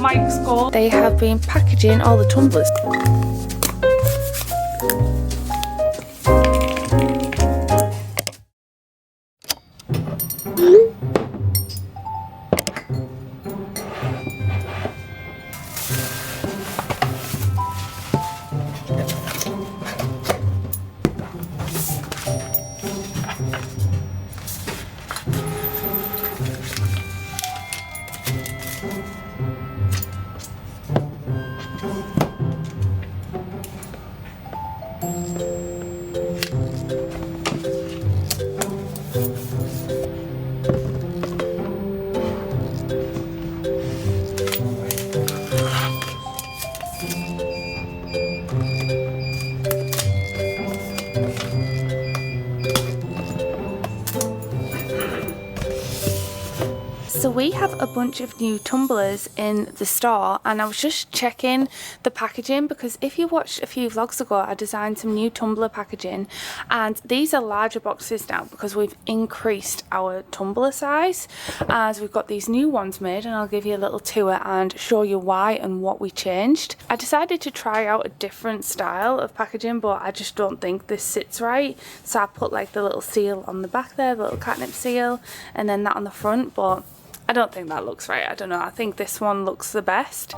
Mike's School. They have been packaging all the tumblers. So we have a bunch of new tumblers in the store, and I was just checking the packaging because if you watched a few vlogs ago, I designed some new tumbler packaging, and these are larger boxes now because we've increased our tumbler size as we've got these new ones made, and I'll give you a little tour and show you why and what we changed. I decided to try out a different style of packaging, but I just don't think this sits right, so I put like the little seal on the back there, the little Katnipp seal, and then that on the front, but I don't think that looks right. I don't know. I think this one looks the best.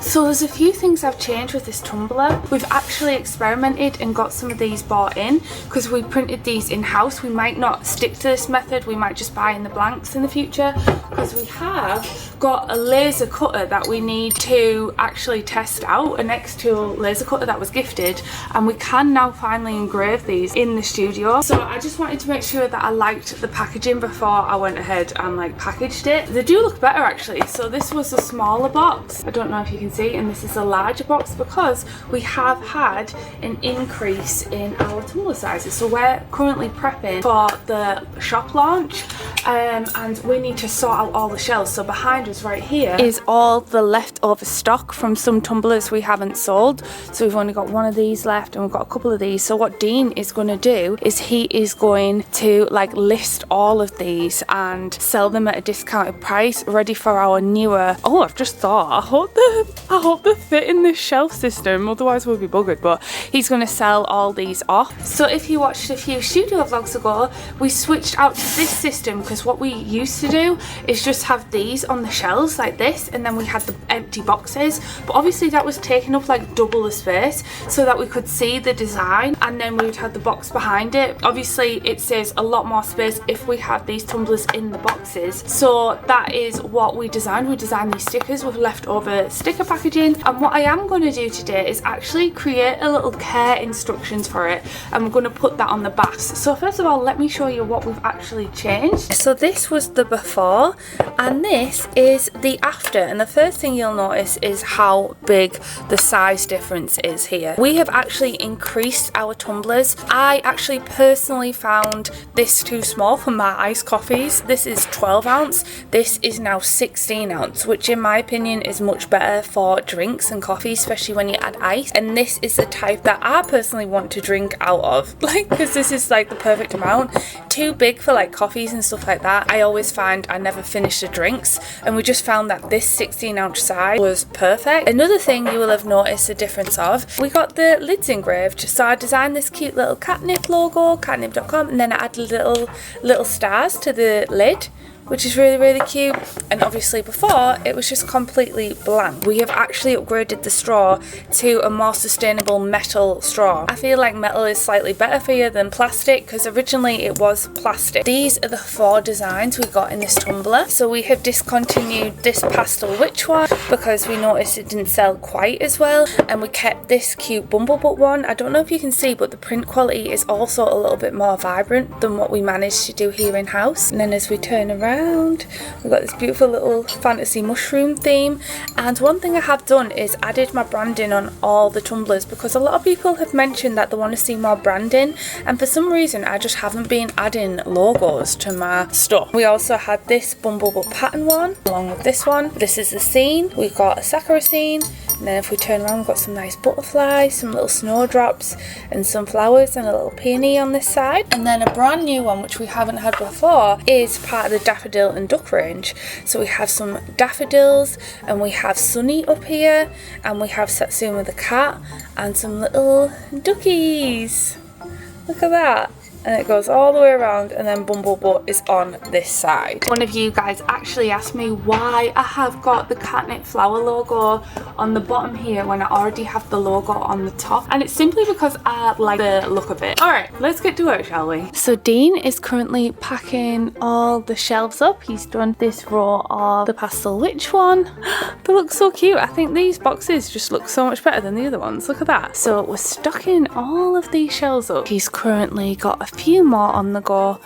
So there's a few things I've changed with this tumbler. We've actually experimented and got some of these bought in because we printed these in-house. We might not stick to this method. We might just buy in the blanks in the future because we have got a laser cutter that we need to actually test out, an X-Tool laser cutter that was gifted, and we can now finally engrave these in the studio. So I just wanted to make sure that I liked the packaging before I went ahead and like packaged it. They do look better actually. So this was a smaller box. I don't know if you can see, and this is a larger box because we have had an increase in our tumbler sizes. So we're currently prepping for the shop launch, and we need to sort out all the shelves. So behind us right here is all the leftover stock from some tumblers we haven't sold. So we've only got one of these left and we've got a couple of these. So what Dean is going to do is he is going to like list all of these and sell them at a discounted price, ready for our newer, oh, I've just thought, I hope they fit in this shelf system, otherwise we'll be buggered. But he's going to sell all these off. So if you watched a few studio vlogs ago, we switched out to this system because what we used to do is just have these on the shelves like this, and then we had the empty boxes, but obviously that was taking up like double the space so that we could see the design, and then we would have the box behind it. Obviously it saves a lot more space if we have these tumblers in the boxes. So that is what we designed. We designed these stickers with leftover sticker packaging, and what I am going to do today is actually create a little care instructions for it, and we're going to put that on the back. So first of all, let me show you what we've actually changed. So this was the before and this is the after, and the first thing you'll notice is how big the size difference is here. We have actually increased our tumblers. I actually personally found this too small for my iced coffees. This is 12 ounce, this is now 16 ounce, which in my opinion is much better for drinks and coffee, especially when you add ice. And this is the type that I personally want to drink out of, like, because this is like the perfect amount. Too big for like coffees and stuff like that. I always find I never finish the drinks, and we just found that this 16 ounce size was perfect. Another thing you will have noticed the difference of, we got the lids engraved. So I designed this cute little Katnipp logo, katnipp.com, and then I added little stars to the lid, which is really cute. And obviously before it was just completely blank. We have actually upgraded the straw to a more sustainable metal straw. I feel like metal is slightly better for you than plastic because originally it was plastic. These are the 4 designs we got in this tumbler. So we have discontinued this pastel witch one because we noticed it didn't sell quite as well, and we kept this cute bumblebutt one. I don't know if you can see, but the print quality is also a little bit more vibrant than what we managed to do here in house. And then as we turn around, we've got this beautiful little fantasy mushroom theme. And one thing I have done is added my branding on all the tumblers because a lot of people have mentioned that they want to see more branding, and for some reason I just haven't been adding logos to my stuff. We also had this bumblebutt pattern one along with this one. This is the scene. We've got a Sakura scene, And then if we turn around, we've got some nice butterflies, some little snowdrops and some flowers and a little peony on this side. And then a brand new one which we haven't had before is part of the daffodil and duck range. So we have some daffodils and we have Sunny up here and we have Satsuma the cat and some little duckies. Look at that. And it goes all the way around, and then Bumblebutt is on this side. One of you guys actually asked me why I have got the Katnipp flower logo on the bottom here when I already have the logo on the top, and it's simply because I like the look of it. Alright, let's get to it, shall we? So Dean is currently packing all the shelves up. He's done this row of the Pastel Witch one. They look so cute. I think these boxes just look so much better than the other ones. Look at that. So we're stocking all of these shelves up. He's currently got a few more on the go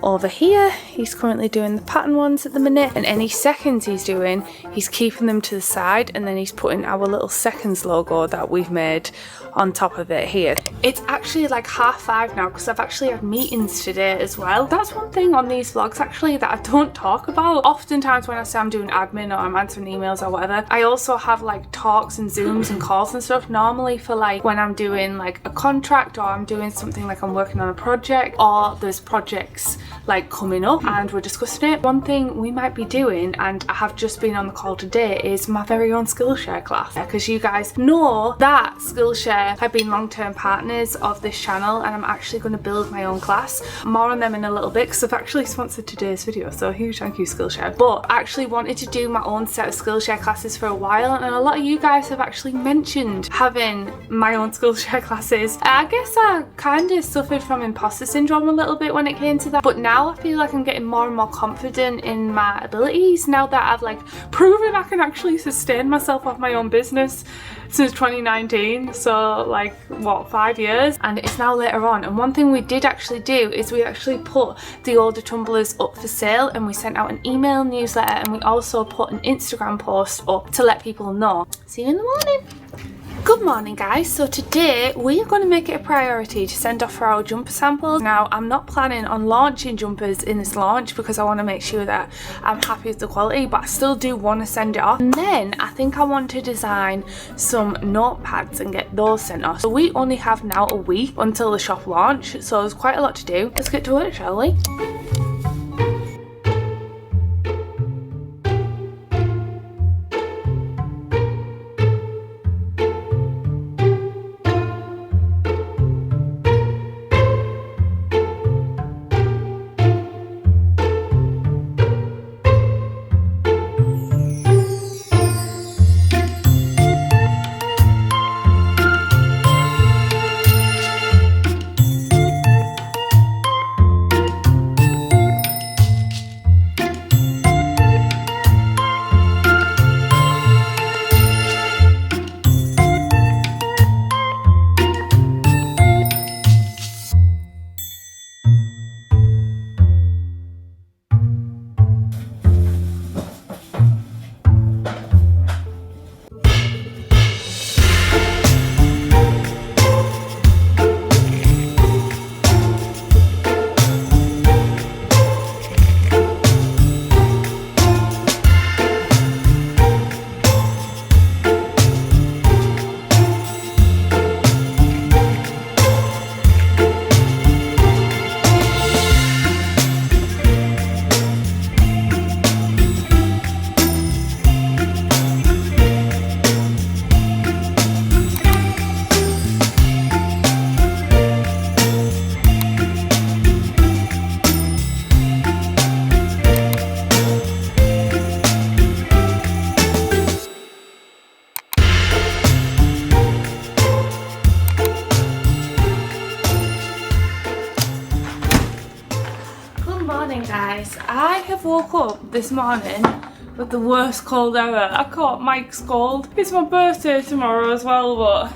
over here. He's currently doing the pattern ones at the minute, and any seconds he's doing, he's keeping them to the side, and then he's putting our little seconds logo that we've made on top of it here. It's actually like 5:30 now because I've actually had meetings today as well. That's one thing on these vlogs actually that I don't talk about. Oftentimes when I say I'm doing admin or I'm answering emails or whatever, I also have like talks and Zooms and calls and stuff, normally for like when I'm doing like a contract or I'm doing something like I'm working on a project or there's projects like coming up and we're discussing it. One thing we might be doing, and I have just been on the call today, is my very own Skillshare class, because you guys know that Skillshare have been long-term partners of this channel, and I'm actually going to build my own class. More on them in a little bit because I've actually sponsored today's video, so a huge thank you Skillshare. But I actually wanted to do my own set of Skillshare classes for a while, and a lot of you guys have actually mentioned having my own Skillshare classes. I guess I kind of suffered from imposter syndrome a little bit when it came to that, but now I feel like I'm getting more and more confident in my abilities now that I've like proven I can actually sustain myself off my own business since 2019, so like what, 5 years, and it's now later on. And one thing we did actually do is we actually put the older tumblers up for sale, and we sent out an email newsletter, and we also put an Instagram post up to let people know. See you in the morning. Good morning guys, so today we are going to make it a priority to send off for our jumper samples. Now I'm not planning on launching jumpers in this launch because I want to make sure that I'm happy with the quality, but I still do want to send it off. And then I think I want to design some notepads and get those sent off. So we only have now a week until the shop launch, so there's quite a lot to do. Let's get to it, shall we? Guys, I have woke up this morning with the worst cold ever. I caught Mike's cold. It's my birthday tomorrow as well, but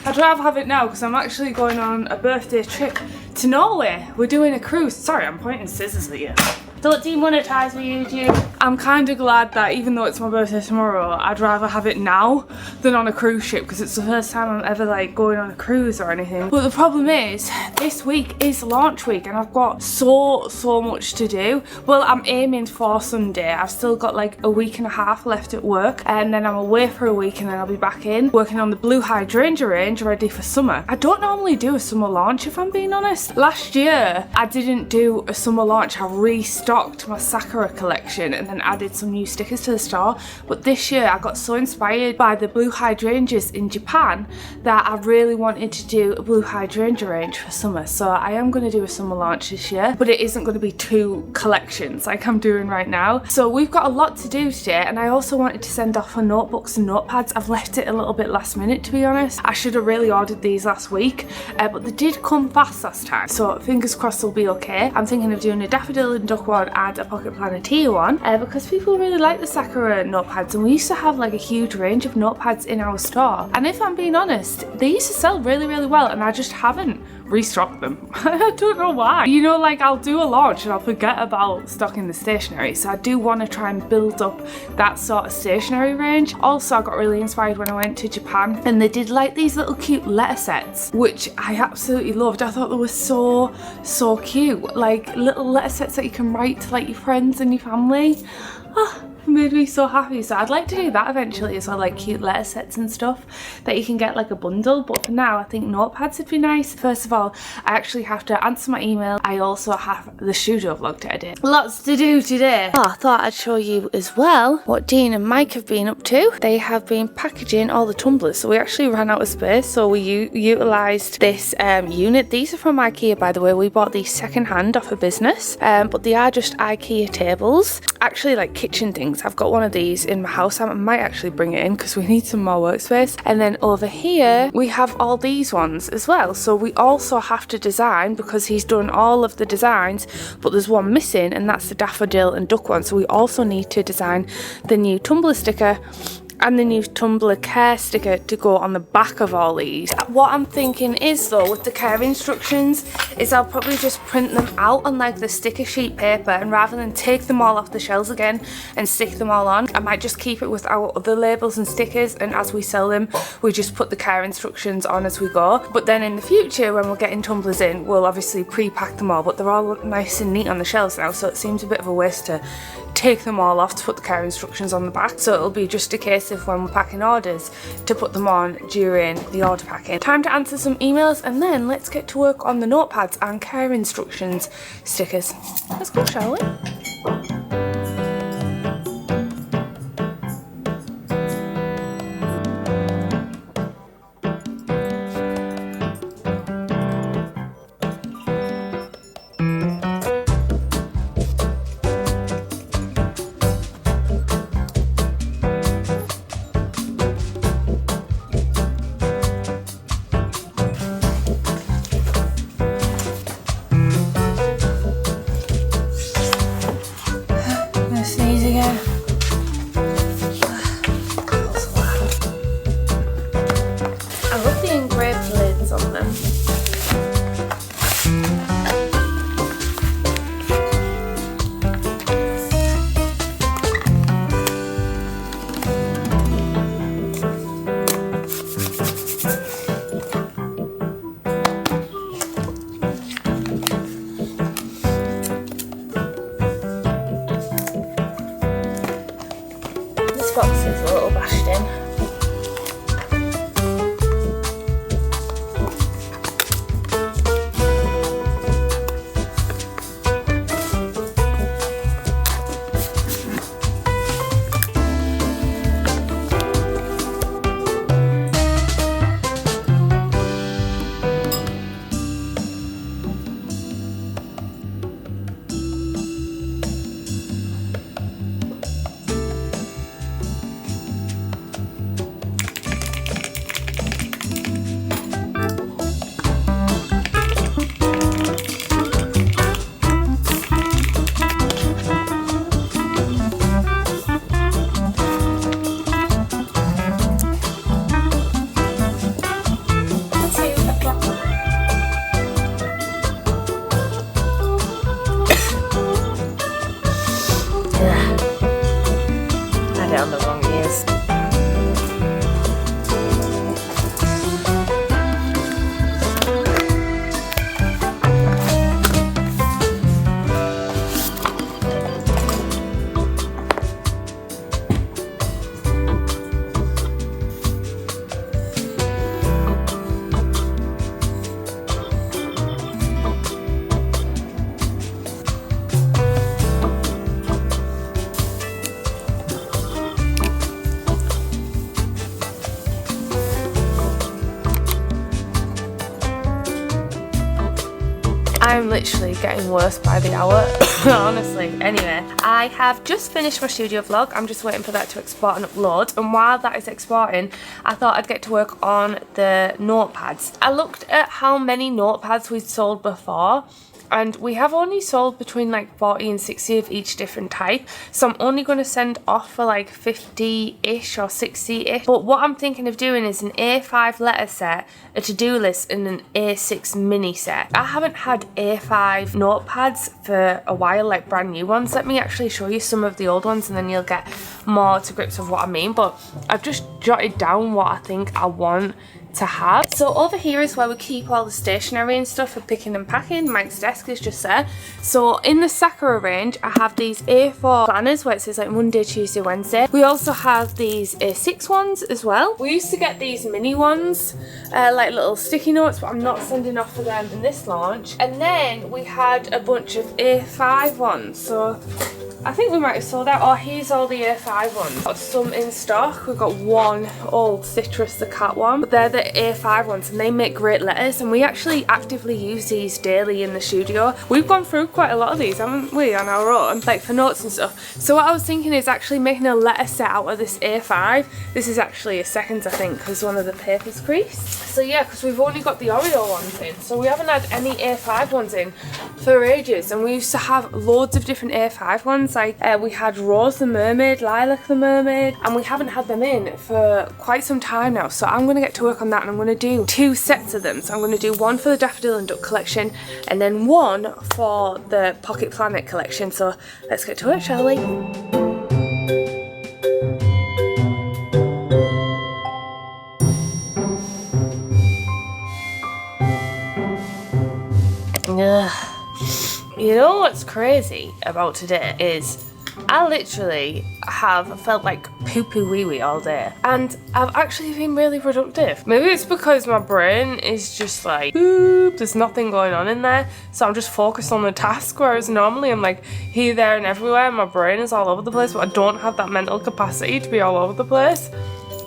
I'd rather have it now because I'm actually going on a birthday trip to Norway. We're doing a cruise. Sorry, I'm pointing scissors at you. Don't demonetise me, YouTube. I'm kind of glad that even though it's my birthday tomorrow, I'd rather have it now than on a cruise ship because it's the first time I'm ever like going on a cruise or anything. But the problem is, this week is launch week and I've got so much to do. Well, I'm aiming for Sunday. I've still got like a week and a half left at work and then I'm away for a week and then I'll be back in working on the blue hydrangea range ready for summer. I don't normally do a summer launch if I'm being honest. Last year, I didn't do a summer launch. I restocked my Sakura collection and then added some new stickers to the store, but this year I got so inspired by the blue hydrangeas in Japan that I really wanted to do a blue hydrangea range for summer. So I am going to do a summer launch this year, but it isn't going to be 2 collections like I'm doing right now. So we've got a lot to do today and I also wanted to send off for notebooks and notepads. I've left it a little bit last minute to be honest. I should have really ordered these last week, but they did come fast last time, so fingers crossed they'll be okay. I'm thinking of doing a daffodil and duck one and a pocket planner tea one because people really like the Sakura notepads and we used to have like a huge range of notepads in our store, and if I'm being honest, they used to sell really well and I just haven't restocked them. I don't know why. You know, like I'll do a launch and I'll forget about stocking the stationery, so I do want to try and build up that sort of stationery range. Also, I got really inspired when I went to Japan and they did like these little cute letter sets which I absolutely loved. I thought they were so cute, like little letter sets that you can write to like your friends and your family. Oh, it made me so happy. So I'd like to do that eventually as well, like cute letter sets and stuff that you can get like a bundle, but for now I think notepads would be nice. First of all, I actually have to answer my email. I also have the studio vlog to edit. Lots to do today. Oh, I thought I'd show you as well what Dean and Mike have been up to. They have been packaging all the tumblers, so we actually ran out of space, so we utilised this unit. These are from IKEA, by the way. We bought these second hand off a business, but they are just IKEA tables, actually like kitchen things. I've got one of these in my house. I might actually bring it in because we need some more workspace. And then over here we have all these ones as well, so we also have to design because he's done all of the designs, but there's one missing and that's the daffodil and duck one, so we also need to design the new Tumbler sticker and the new Tumbler care sticker to go on the back of all these. What I'm thinking is though, with the care instructions, is I'll probably just print them out on like the sticker sheet paper, and rather than take them all off the shelves again and stick them all on, I might just keep it with our other labels and stickers, and as we sell them we just put the care instructions on as we go. But then in the future when we're getting tumblers in, we'll obviously pre-pack them all, but they're all nice and neat on the shelves now, so it seems a bit of a waste to take them all off to put the care instructions on the back. So it'll be just a case of when we're packing orders to put them on during the order packing. Time to answer some emails and then let's get to work on the notepads and care instructions stickers. Let's go, shall we? Box is a little bashed in. literally getting worse by the hour, honestly. Anyway, I have just finished my studio vlog. I'm just waiting for that to export and upload, and while that is exporting, I thought I'd get to work on the notepads. I looked at how many notepads we'd sold before, and we have only sold between like 40 and 60 of each different type, so I'm only going to send off for like 50-ish or 60-ish. But what I'm thinking of doing is an A5 letter set, a to-do list, and an A6 mini set. I haven't had A5 notepads for a while, like brand new ones. Let me actually show you some of the old ones and then you'll get more to grips of what I mean. But I've just jotted down what I think I want to have. So over here is where we keep all the stationery and stuff for picking and packing. Mike's desk is just there. So in the Sakura range, I have these A4 planners where it says like Monday, Tuesday, Wednesday. We also have these A6 ones as well. We used to get these mini ones, like little sticky notes, but I'm not sending off for them in this launch. And then we had a bunch of A5 ones. So I think we might have sold out. Oh, here's all the A5 ones. Got some in stock. We've got one old Citrus, the cat one. But they're the A5 ones and they make great letters, and we actually actively use these daily in the studio. We've gone through quite a lot of these, haven't we, on our own, like for notes and stuff. So what I was thinking is actually making a letter set out of this A5. This is actually a second, I think, because one of the papers creased. So yeah, because we've only got the Oreo ones in, so we haven't had any A5 ones in for ages, and we used to have loads of different A5 ones. Like we had Rose the Mermaid, Lilac the Mermaid, and we haven't had them in for quite some time now. So I'm going to get to work on that, and I'm going to do 2 sets of them. So I'm going to do one for the Daffodil and Duck collection and then one for the Pocket Planet collection. So let's get to it, shall we? You know what's crazy about today is I literally have felt like poo-poo wee-wee all day, and I've actually been really productive. Maybe it's because my brain is just like, boop, there's nothing going on in there, so I'm just focused on the task, whereas normally I'm like here, there and everywhere, and my brain is all over the place, but I don't have that mental capacity to be all over the place.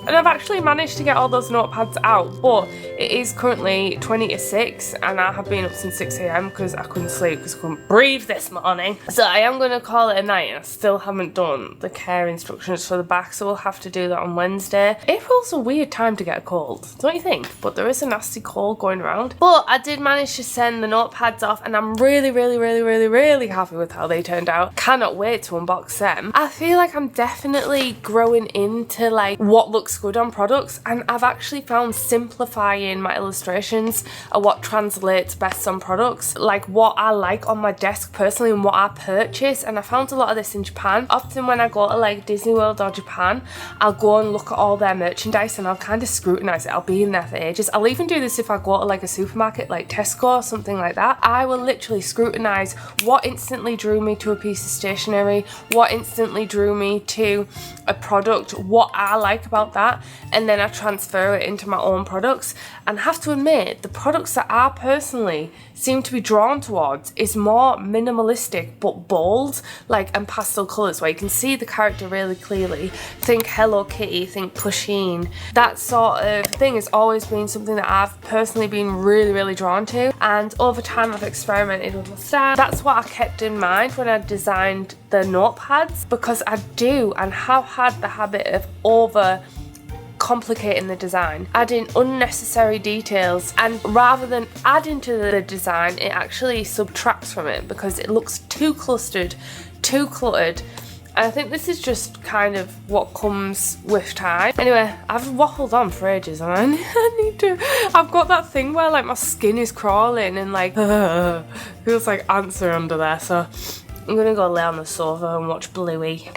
And I've actually managed to get all those notepads out, but it is currently 20 to 6 and I have been up since 6 AM because I couldn't sleep because I couldn't breathe this morning. So I am going to call it a night, and I still haven't done the care instructions for the back, so we'll have to do that on Wednesday. April's a weird time to get a cold, don't you think? But there is a nasty cold going around. But I did manage to send the notepads off, and I'm really happy with how they turned out. Cannot wait to unbox them. I feel like I'm definitely growing into like what looks good on products, and I've actually found simplifying my illustrations are what translates best on products, like what I like on my desk personally and what I purchase. And I found a lot of this in Japan. Often when I go to like Disney World or Japan, I'll go and look at all their merchandise and I'll kind of scrutinize it. I'll be in there for ages. I'll even do this if I go to like a supermarket like Tesco or something like that. I will literally scrutinize what instantly drew me to a piece of stationery, what instantly drew me to a product, what I like about that, and then I transfer it into my own products. And I have to admit, the products that I personally seem to be drawn towards is more minimalistic but bold, like, and pastel colours where you can see the character really clearly. Think Hello Kitty, think Pusheen. That sort of thing has always been something that I've personally been really drawn to, and over time I've experimented with my style. That's what I kept in mind when I designed the notepads, because I do and have had the habit of over complicating the design, adding unnecessary details, and rather than adding to the design, it actually subtracts from it because it looks too clustered, too cluttered. And I think this is just kind of what comes with time. Anyway, I've waffled on for ages and I need to, I've got that thing where like my skin is crawling and like feels like ants are under there, so I'm gonna go lay on the sofa and watch Bluey.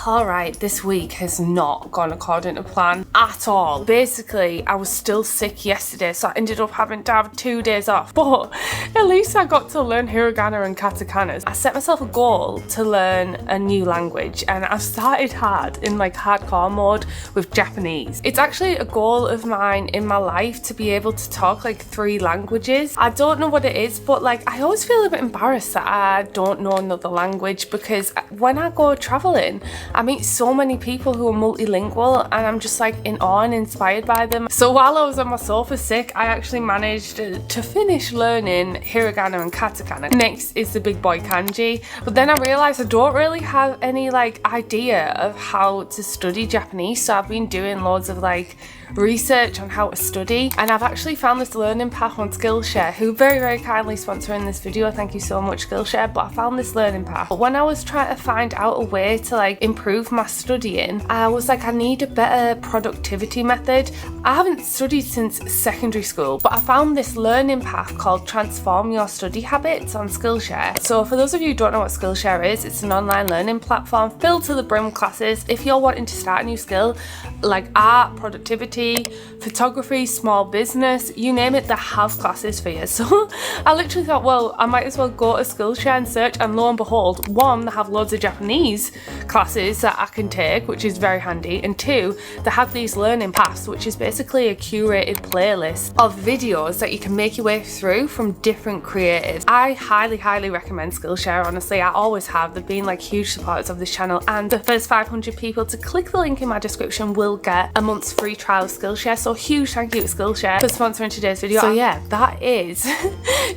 Alright, this week has not gone according to plan at all. Basically, I was still sick yesterday, so I ended up having to have 2 days off. But at least I got to learn hiragana and katakana. I set myself a goal to learn a new language, and I've started hard in like hardcore mode with Japanese. It's actually a goal of mine in my life to be able to talk like 3 languages. I don't know what it is, but like I always feel a bit embarrassed that I don't know another the language, because when I go traveling, I meet so many people who are multilingual and I'm just like in awe and inspired by them. So while I was on my sofa sick, I actually managed to finish learning hiragana and katakana. Next is the big boy kanji, but then I realized I don't really have any like idea of how to study Japanese, so I've been doing loads of like research on how to study, and I've actually found this learning path on Skillshare, who very kindly sponsoring this video. Thank you so much, Skillshare. But I found this learning path. But when I was trying to find out a way to like improve my studying, I was like, I need a better productivity method. I haven't studied since secondary school, but I found this learning path called Transform Your Study Habits on Skillshare. So for those of you who don't know what Skillshare is, it's an online learning platform filled to the brim with classes. If you're wanting to start a new skill like art, productivity, photography, small business, you name it, they have classes for you. So I literally thought, well, I might as well go to Skillshare and search, and lo and behold, one, they have loads of Japanese classes that I can take, which is very handy, and two, they have these learning paths, which is basically a curated playlist of videos that you can make your way through from different creators. I highly recommend Skillshare, honestly. I always have. They've been like huge supporters of this channel, and the first 500 people to click the link in my description will get a month's free trial of Skillshare. So huge thank you to Skillshare for sponsoring today's video. So yeah, that is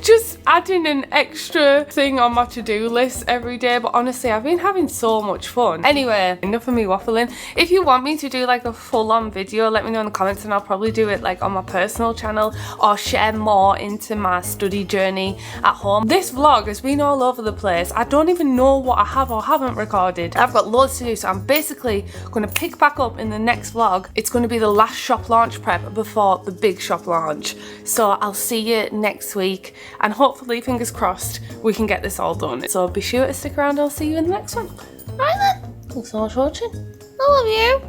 just adding an extra thing on my to-do list every day, but honestly I've been having so much fun. Anyway, enough of me waffling. If you want me to do like a full-on video, let me know in the comments, and I'll probably do it like on my personal channel or share more into my study journey at home. This vlog has been all over the place. I don't even know what I have or haven't recorded. I've got loads to do, so I'm basically going to pick back up in the next vlog. It's going to be the last shop launch prep before the big shop launch. So I'll see you next week, and hopefully, fingers crossed, we can get this all done. So be sure to stick around. I'll see you in the next one. Right then. Thanks so much for watching. I love you.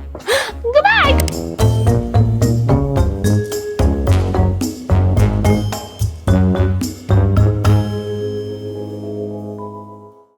Goodbye.